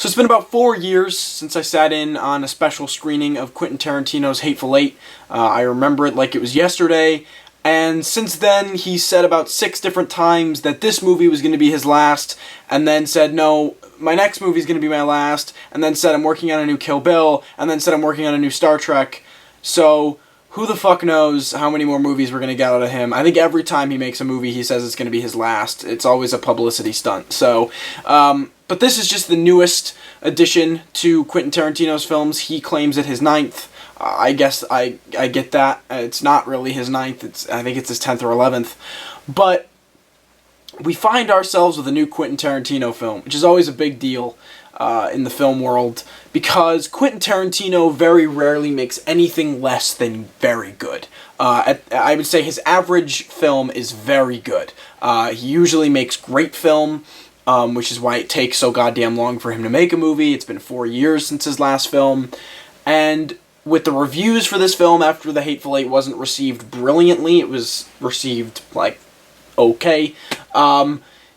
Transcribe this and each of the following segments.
So it's been about 4 years since I sat in on a special screening of Quentin Tarantino's Hateful Eight. I remember it like it was yesterday, and since then he said about 6 different times that this movie was going to be his last, and then said, no, my next movie is going to be my last, and then said I'm working on a new Kill Bill, and then said I'm working on a new Star Trek. So who the fuck knows how many more movies we're going to get out of him. I think every time he makes a movie he says it's going to be his last. It's always a publicity stunt. So, but this is just the newest addition to Quentin Tarantino's films. He claims it his 9th. I guess I get that. It's not really his 9th. I think it's his 10th or 11th. But we find ourselves with a new Quentin Tarantino film, which is always a big deal in the film world, because Quentin Tarantino very rarely makes anything less than very good. I would say his average film is very good. He usually makes great film, which is why it takes so goddamn long for him to make a movie. It's been 4 years since his last film, and with the reviews for this film after The Hateful Eight wasn't received brilliantly, it was received, like, okay,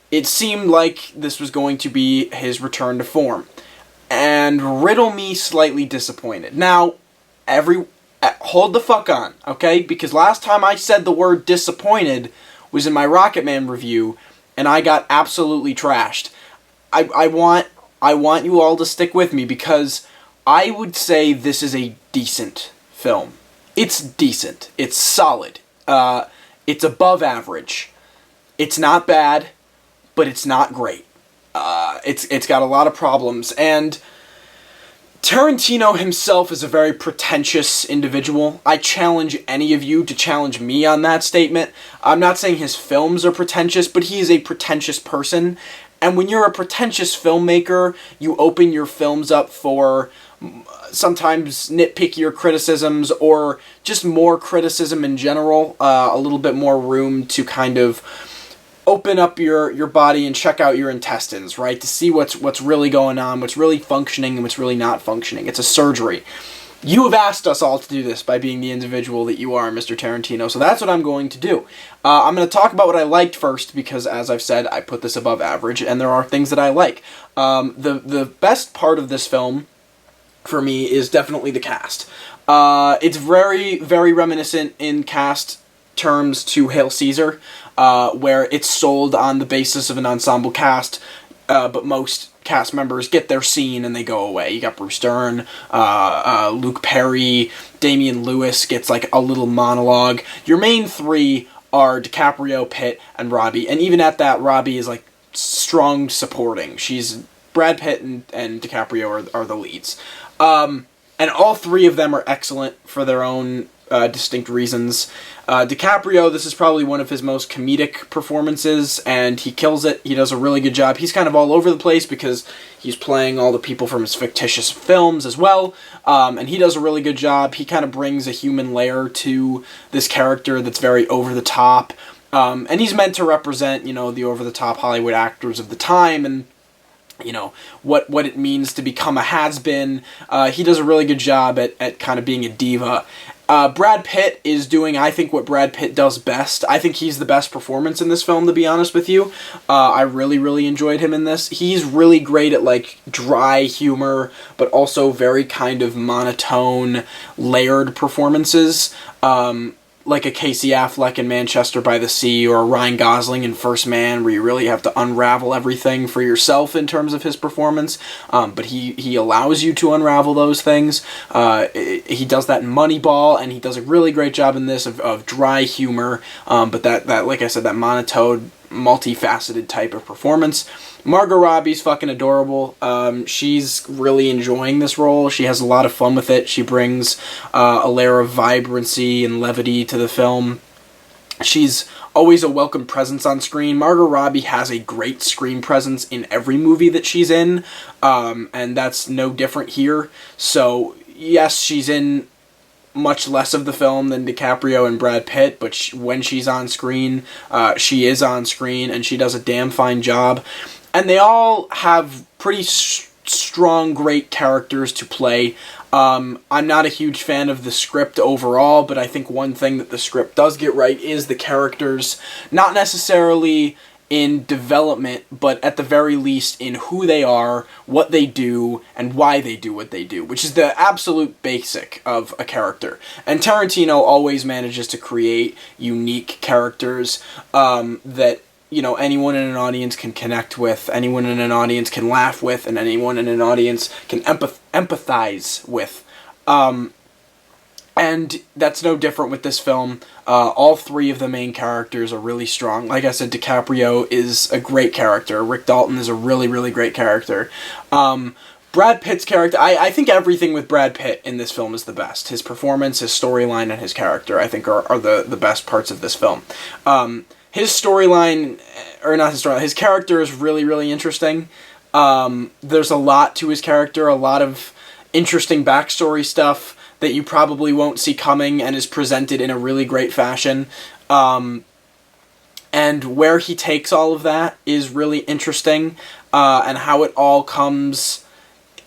it seemed like this was going to be his return to form. And riddle me slightly disappointed. Now, hold the fuck on, okay? Because last time I said the word disappointed was in my Rocketman review, and I got absolutely trashed. I want you all to stick with me, because I would say this is a decent film. It's decent. It's solid. It's above average. It's not bad, but it's not great. It's got a lot of problems, and Tarantino himself is a very pretentious individual. I challenge any of you to challenge me on that statement. I'm not saying his films are pretentious, but he is a pretentious person, and when you're a pretentious filmmaker, you open your films up for sometimes nitpickier criticisms, or just more criticism in general, a little bit more room to kind of open up your body and check out your intestines, right? To see what's really going on, what's really functioning, and what's really not functioning. It's a surgery. You have asked us all to do this by being the individual that you are, Mr. Tarantino, so that's what I'm going to do. I'm going to talk about what I liked first, because, as I've said, I put this above average, and there are things that I like. The best part of this film, for me, is definitely the cast. It's very, very reminiscent in cast terms to Hail Caesar, where it's sold on the basis of an ensemble cast, but most cast members get their scene and they go away. You got Bruce Dern, Luke Perry, Damian Lewis gets like a little monologue. Your main 3 are DiCaprio, Pitt, and Robbie, and even at that, Robbie is like strong supporting. Brad Pitt and DiCaprio are the leads. And all 3 of them are excellent for their own distinct reasons. DiCaprio, this is probably one of his most comedic performances, and he kills it. He does a really good job. He's kind of all over the place because he's playing all the people from his fictitious films as well, and he does a really good job. He kind of brings a human layer to this character that's very over-the-top, and he's meant to represent, the over-the-top Hollywood actors of the time, and what it means to become a has-been. He does a really good job at kind of being a diva. Brad Pitt is doing, I think, what Brad Pitt does best. I think he's the best performance in this film, to be honest with you. I really, really enjoyed him in this. He's really great at, like, dry humor, but also very kind of monotone, layered performances. Like a Casey Affleck in Manchester by the Sea, or a Ryan Gosling in First Man, where you really have to unravel everything for yourself in terms of his performance, but he allows you to unravel those things. He does that in Moneyball, and he does a really great job in this of dry humor, but that like I said, that monotone, multifaceted type of performance. Margot Robbie's fucking adorable. She's really enjoying this role. She has a lot of fun with it. She brings a layer of vibrancy and levity to the film. She's always a welcome presence on screen. Margot Robbie has a great screen presence in every movie that she's in, and that's no different here. So, yes, she's in much less of the film than DiCaprio and Brad Pitt, but when she's on screen, she is on screen, and she does a damn fine job. And they all have pretty strong, great characters to play. I'm not a huge fan of the script overall, but I think one thing that the script does get right is the characters. Not necessarily in development, but at the very least in who they are, what they do, and why they do what they do, which is the absolute basic of a character. And Tarantino always manages to create unique characters that, you know, anyone in an audience can connect with, anyone in an audience can laugh with, and anyone in an audience can empathize with. And that's no different with this film. All three of the main characters are really strong. Like I said, DiCaprio is a great character. Rick Dalton is a really, really great character. Brad Pitt's character, I think everything with Brad Pitt in this film is the best. His performance, his storyline, and his character, I think, are the best parts of this film. His storyline, or not his storyline, his character is really, really interesting. There's a lot to his character, a lot of interesting backstory stuff that you probably won't see coming and is presented in a really great fashion. And where he takes all of that is really interesting, and how it all comes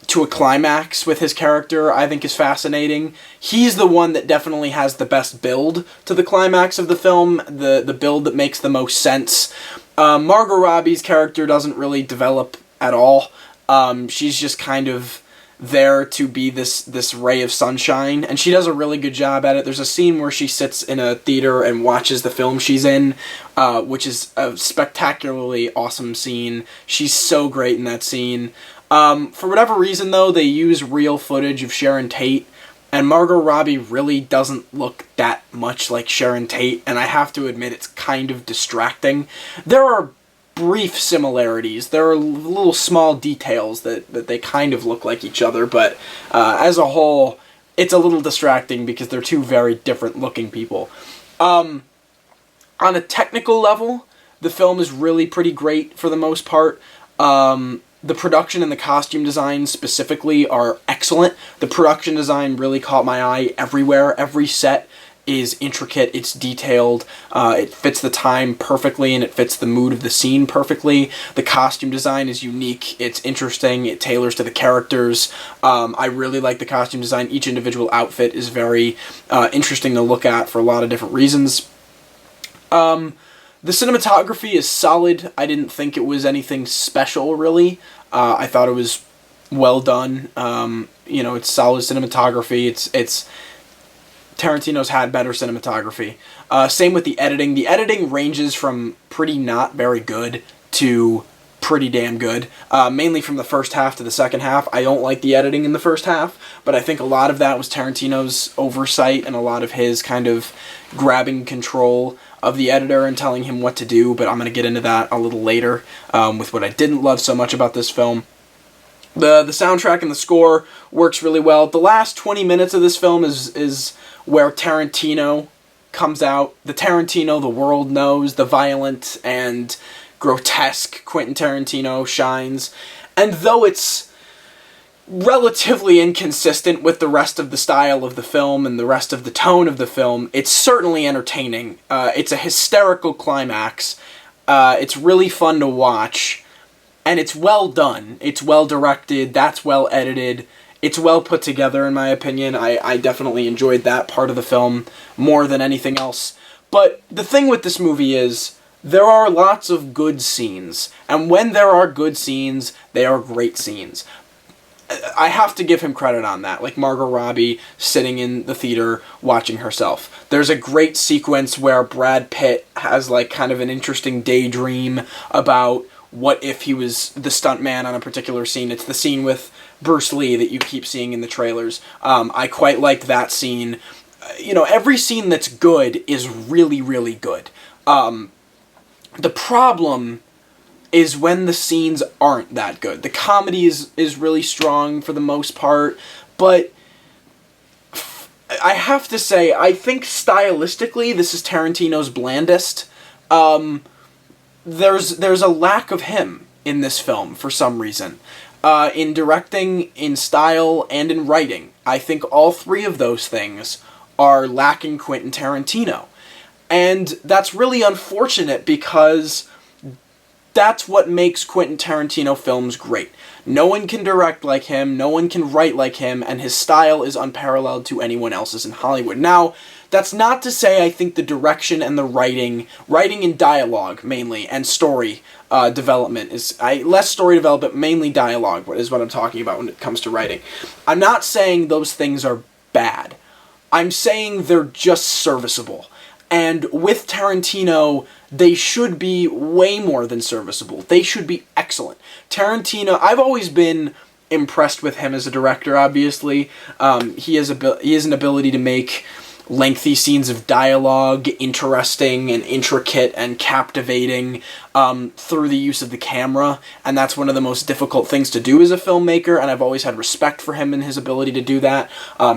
to a climax with his character, I think, is fascinating. He's the one that definitely has the best build to the climax of the film, the build that makes the most sense. Margot Robbie's character doesn't really develop at all. She's just kind of there to be this ray of sunshine, and she does a really good job at it. There's a scene where she sits in a theater and watches the film she's in, which is a spectacularly awesome scene. She's so great in that scene. For whatever reason, though, they use real footage of Sharon Tate, and Margot Robbie really doesn't look that much like Sharon Tate, and I have to admit it's kind of distracting. There are brief similarities. There are little small details that they kind of look like each other, but as a whole, it's a little distracting because they're two very different looking people. On a technical level, the film is really pretty great for the most part. The production and the costume design specifically are excellent. The production design really caught my eye everywhere. Every set is intricate, it's detailed, it fits the time perfectly, and it fits the mood of the scene perfectly. The costume design is unique, it's interesting, it tailors to the characters. I really like the costume design. Each individual outfit is very interesting to look at for a lot of different reasons. The cinematography is solid. I didn't think it was anything special, really. I thought it was well done. You know, it's solid cinematography. It's Tarantino's had better cinematography. Same with the editing. The editing ranges from pretty not very good to pretty damn good. Mainly from the first half to the second half. I don't like the editing in the first half, but I think a lot of that was Tarantino's oversight and a lot of his kind of grabbing control of the editor and telling him what to do, but I'm going to get into that a little later with what I didn't love so much about this film. The soundtrack and the score works really well. The last 20 minutes of this film is where Tarantino comes out. The Tarantino the world knows, the violent and grotesque Quentin Tarantino shines. And though it's relatively inconsistent with the rest of the style of the film and the rest of the tone of the film, it's certainly entertaining. It's a hysterical climax. It's really fun to watch. And it's well done. It's well directed. That's well edited. It's well put together, in my opinion. I definitely enjoyed that part of the film more than anything else. But the thing with this movie is, there are lots of good scenes. And when there are good scenes, they are great scenes. I have to give him credit on that, like Margot Robbie sitting in the theater watching herself. There's a great sequence where Brad Pitt has like kind of an interesting daydream about what if he was the stuntman on a particular scene. It's the scene with Bruce Lee that you keep seeing in the trailers. I quite liked that scene. You know, every scene that's good is really, really good. The problem is when the scenes aren't that good. The comedy is really strong for the most part, but I have to say, I think stylistically this is Tarantino's blandest. There's a lack of him in this film for some reason. In directing, in style, and in writing. I think all three of those things are lacking Quentin Tarantino. And that's really unfortunate because that's what makes Quentin Tarantino films great. No one can direct like him, no one can write like him, and his style is unparalleled to anyone else's in Hollywood. Now, That's not to say I think the direction and the writing and dialogue mainly, and story development less story development, mainly dialogue is what I'm talking about when it comes to writing. I'm not saying those things are bad. I'm saying they're just serviceable. And with Tarantino, they should be way more than serviceable. They should be excellent. Tarantino, I've always been impressed with him as a director, obviously. He has an ability to make lengthy scenes of dialogue interesting and intricate and captivating through the use of the camera, and that's one of the most difficult things to do as a filmmaker, and I've always had respect for him and his ability to do that.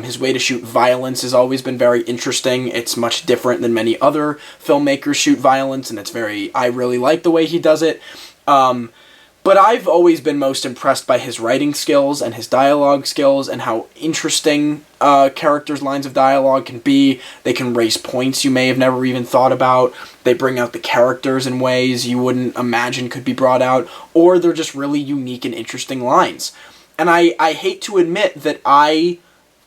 His way to shoot violence has always been very interesting. It's much different than many other filmmakers shoot violence, and I really like the way he does it. But I've always been most impressed by his writing skills and his dialogue skills and how interesting characters' lines of dialogue can be. They can raise points you may have never even thought about. They bring out the characters in ways you wouldn't imagine could be brought out. Or they're just really unique and interesting lines. And I hate to admit that I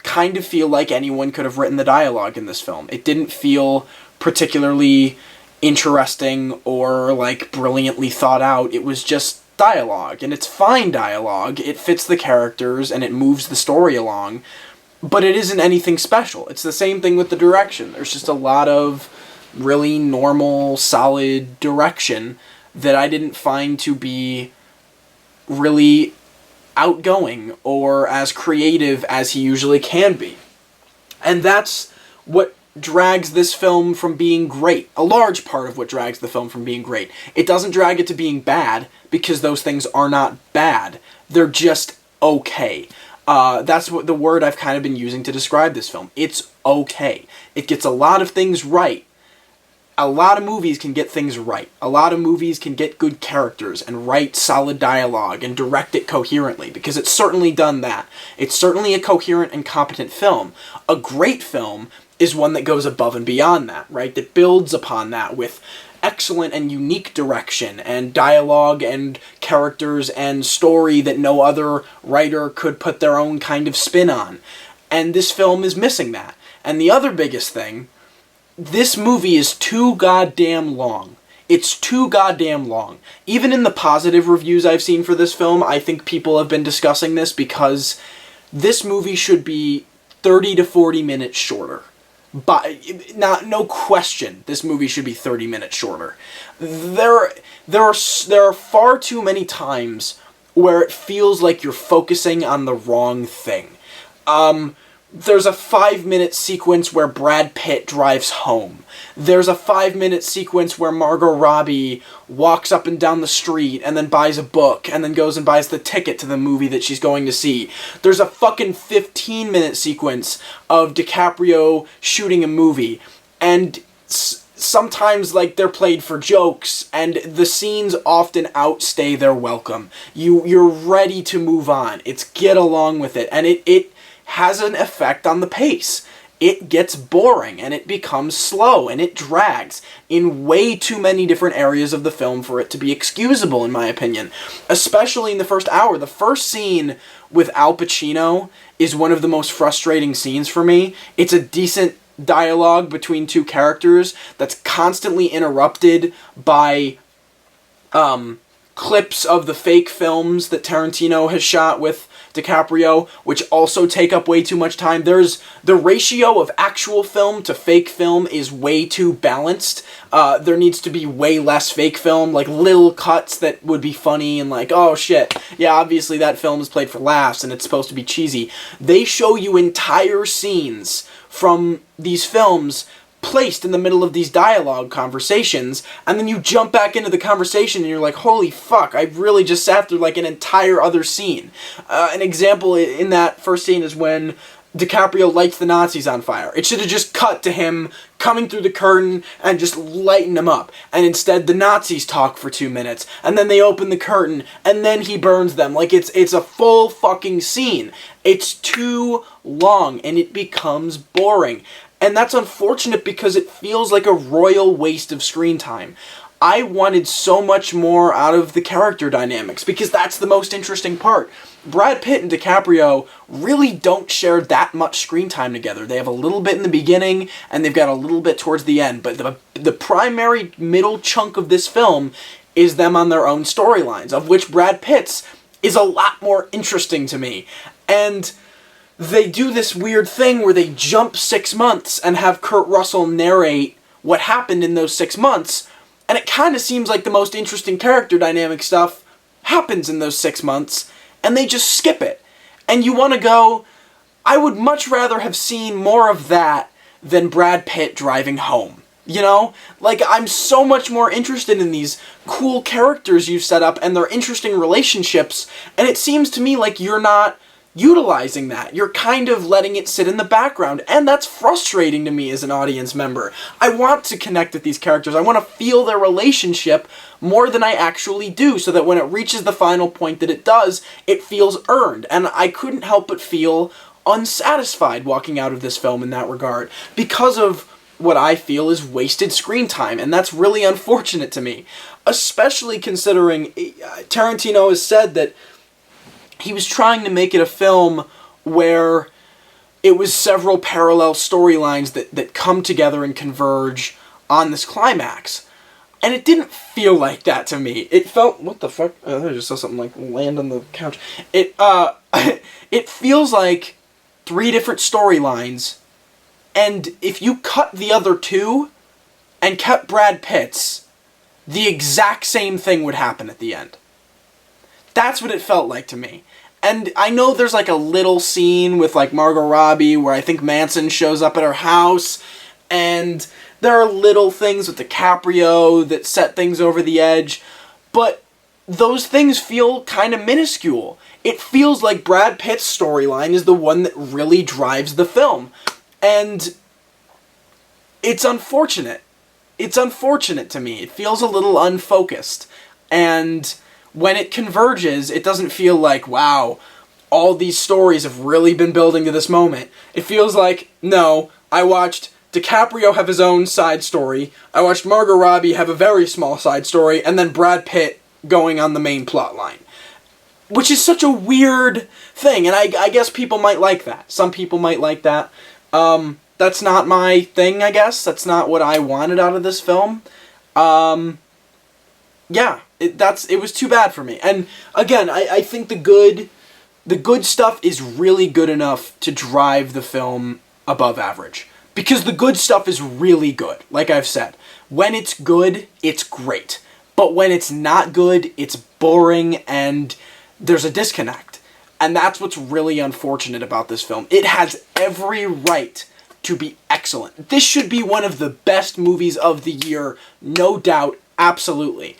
kind of feel like anyone could have written the dialogue in this film. It didn't feel particularly interesting or like brilliantly thought out. It was just dialogue, and it's fine dialogue. It fits the characters and it moves the story along, but it isn't anything special. It's the same thing with the direction. There's just a lot of really normal, solid direction that I didn't find to be really outgoing or as creative as he usually can be. And that's what drags this film from being great. A large part of what drags the film from being great. It doesn't drag it to being bad, because those things are not bad. They're just okay. That's what the word I've kind of been using to describe this film. It's okay. It gets a lot of things right. A lot of movies can get things right. A lot of movies can get good characters and write solid dialogue and direct it coherently, because it's certainly done that. It's certainly a coherent and competent film. A great film is one that goes above and beyond that, right? That builds upon that with excellent and unique direction and dialogue and characters and story that no other writer could put their own kind of spin on. And this film is missing that. And the other biggest thing, this movie is too goddamn long. It's too goddamn long. Even in the positive reviews I've seen for this film, I think people have been discussing this, because this movie should be 30 to 40 minutes shorter. But no question, this movie should be 30 minutes shorter. There are far too many times where it feels like you're focusing on the wrong thing. There's a 5-minute sequence where Brad Pitt drives home. There's a 5-minute sequence where Margot Robbie walks up and down the street and then buys a book and then goes and buys the ticket to the movie that she's going to see. There's a fucking 15-minute sequence of DiCaprio shooting a movie, and sometimes like they're played for jokes, and the scenes often outstay their welcome. You're ready to move on. It's get along with it, and it has an effect on the pace. It gets boring, and it becomes slow, and it drags in way too many different areas of the film for it to be excusable, in my opinion. Especially in the first hour. The first scene with Al Pacino is one of the most frustrating scenes for me. It's a decent dialogue between two characters that's constantly interrupted by clips of the fake films that Tarantino has shot with DiCaprio, which also take up way too much time. There's the ratio of actual film to fake film is way too balanced. There needs to be way less fake film, like little cuts that would be funny and like, oh shit, yeah, obviously that film is played for laughs and it's supposed to be cheesy. They show you entire scenes from these films placed in the middle of these dialogue conversations, and then you jump back into the conversation and you're like, holy fuck, I really just sat through like an entire other scene. An example in that first scene is when DiCaprio lights the Nazis on fire. It should have just cut to him coming through the curtain and just lighting them up. And instead the Nazis talk for 2 minutes, and then they open the curtain, and then he burns them. Like, it's a full fucking scene. It's too long, and it becomes boring. And that's unfortunate because it feels like a royal waste of screen time. I wanted so much more out of the character dynamics, because that's the most interesting part. Brad Pitt and DiCaprio really don't share that much screen time together. They have a little bit in the beginning, and they've got a little bit towards the end, but the primary middle chunk of this film is them on their own storylines, of which Brad Pitt's is a lot more interesting to me. And they do this weird thing where they jump 6 months and have Kurt Russell narrate what happened in those 6 months, and it kind of seems like the most interesting character dynamic stuff happens in those 6 months, and they just skip it. And you want to go, I would much rather have seen more of that than Brad Pitt driving home. You know? Like, I'm so much more interested in these cool characters you've set up and their interesting relationships, and it seems to me like you're not utilizing that. You're kind of letting it sit in the background, and that's frustrating to me as an audience member. I want to connect with these characters. I want to feel their relationship more than I actually do, so that when it reaches the final point that it does, it feels earned. And I couldn't help but feel unsatisfied walking out of this film in that regard, because of what I feel is wasted screen time, and that's really unfortunate to me. Especially considering Tarantino has said that he was trying to make it a film where it was several parallel storylines that come together and converge on this climax. And it didn't feel like that to me. It felt... What the fuck? I just saw something like land on the couch. It feels like 3 different storylines, and if you cut the other 2 and kept Brad Pitt's, the exact same thing would happen at the end. That's what it felt like to me. And I know there's like a little scene with like Margot Robbie where I think Manson shows up at her house, and there are little things with DiCaprio that set things over the edge, but those things feel kind of minuscule. It feels like Brad Pitt's storyline is the one that really drives the film. And it's unfortunate. It's unfortunate to me. It feels a little unfocused. And when it converges, it doesn't feel like, wow, all these stories have really been building to this moment. It feels like, no, I watched DiCaprio have his own side story, I watched Margot Robbie have a very small side story, and then Brad Pitt going on the main plot line. Which is such a weird thing, and I guess people might like that. Some people might like that. That's not my thing, I guess. That's not what I wanted out of this film. Yeah, it was too bad for me. And again, I think the good stuff is really good enough to drive the film above average. Because the good stuff is really good, like I've said. When it's good, it's great. But when it's not good, it's boring and there's a disconnect. And that's what's really unfortunate about this film. It has every right to be excellent. This should be one of the best movies of the year, no doubt, absolutely.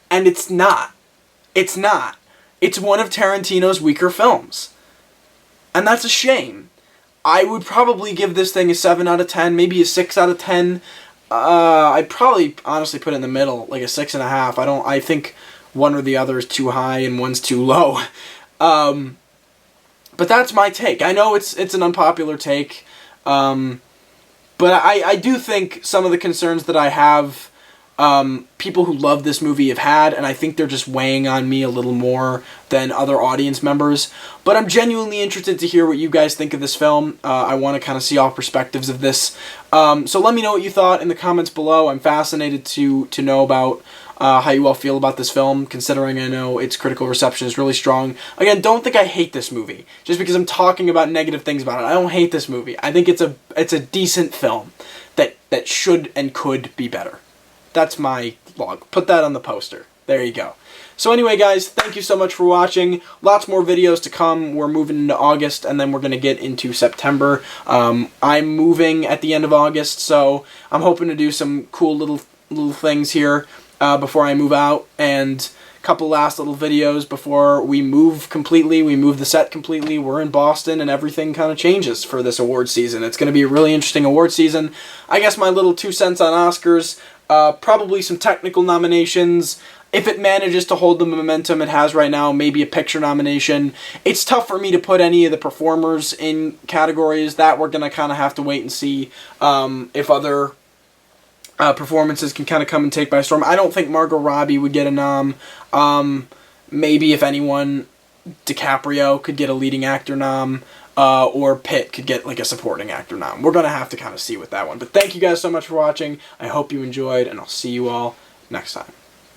And it's not. It's not. It's one of Tarantino's weaker films. And that's a shame. I would probably give this thing a 7 out of 10, maybe a 6 out of 10. I'd probably honestly put it in the middle, like a 6.5. I think one or the other is too high and one's too low. But that's my take. I know it's an unpopular take, but I do think some of the concerns that I have, people who love this movie have had, and I think they're just weighing on me a little more than other audience members. But I'm genuinely interested to hear what you guys think of this film. I want to kind of see all perspectives of this. So let me know what you thought in the comments below. I'm fascinated to know about how you all feel about this film, considering I know its critical reception is really strong. Again, don't think I hate this movie just because I'm talking about negative things about it. I don't hate this movie. I think it's a decent film that should and could be better. That's my log. Put that on the poster. There you go. So anyway, guys, thank you so much for watching. Lots more videos to come. We're moving into August, and then we're going to get into September. I'm moving at the end of August, so I'm hoping to do some cool little things here before I move out, and a couple last little videos before we move completely. We move the set completely. We're in Boston, and everything kind of changes for this award season. It's going to be a really interesting award season. I guess my little 2 cents on Oscars. Probably some technical nominations. If it manages to hold the momentum it has right now, maybe a picture nomination. It's tough for me to put any of the performers in categories. That we're going to kind of have to wait and see if other performances can kind of come and take by storm. I don't think Margot Robbie would get a nom. Maybe, if anyone, DiCaprio could get a leading actor nom, or Pitt could get like a supporting actor nom. We're going to have to kind of see with that one. But thank you guys so much for watching. I hope you enjoyed, and I'll see you all next time.